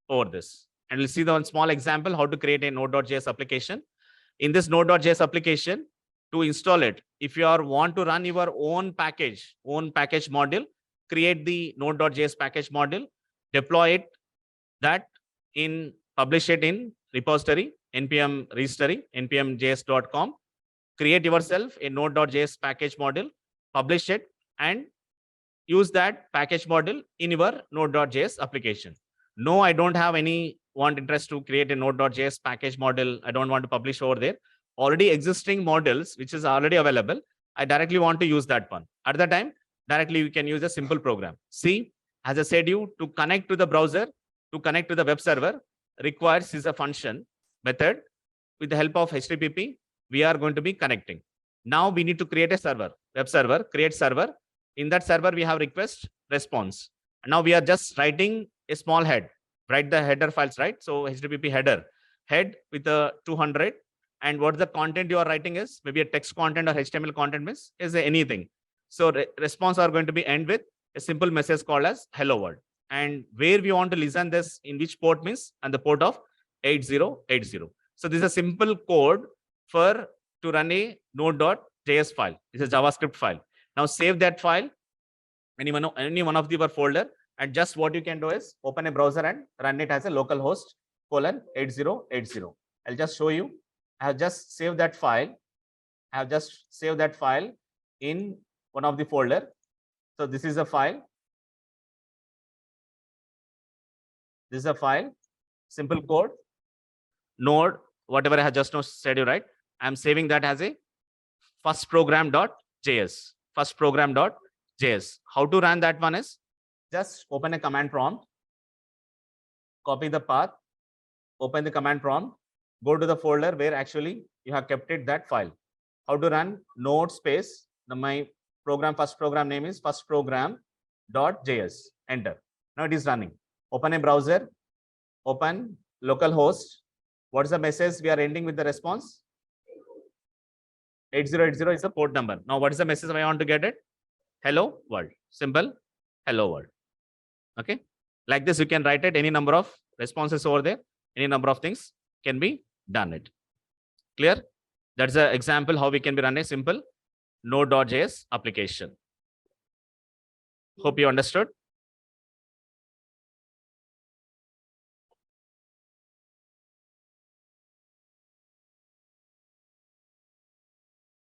over this. And we'll see the one small example how to create a node.js application. In this node.js application, to install it, if you want to run your own package module, create the node.js package module, deploy it, publish it in repository, npm registry, npmjs.com, create yourself a node.js package module, publish it, and use that package module in your node.js application. No, I don't have any interest to create a node.js package module. I don't want to publish over there. Already existing models, which is already available, I directly want to use that one. At the time, directly you can use a simple program. See, as I said, you to connect to the browser, to connect to the web server, requires is a function method. With the help of HTTP, we are going to be connecting. Now we need to create a server, web server, create server. In that server, we have request, response. And now we are just writing a small head, write the header files, right? So HTTP head with a 200. And what the content you are writing is maybe a text content or HTML content is anything. So response are going to be end with a simple message called as hello world. And where we want to listen this in which port means and the port of 8080. So this is a simple code to run a node.js file. This is a JavaScript file. Now save that file, any one of your folder, and just what you can do is open a browser and run it as a localhost :8080. I'll just show you. I have just saved that file. In one of the folder. So this is a file. This is a file, simple code, node, whatever I have just now said you right. I'm saving that as a firstprogram.js. Firstprogram.js. How to run that one is just open a command prompt, copy the path, open the command prompt, go to the folder where actually you have kept that file. How to run node space. My first program name is firstprogram.js. Enter. Now it is running. Open a browser, open localhost. What's the message we are ending with the response? 8080 is the port number. Now what is the message I want to get it? Hello world. Simple. Hello world. Okay. Like this, you can write it. Any number of responses over there. Any number of things can be done it. Clear? That's an example how we can be run a simple node.js application. Hope you understood.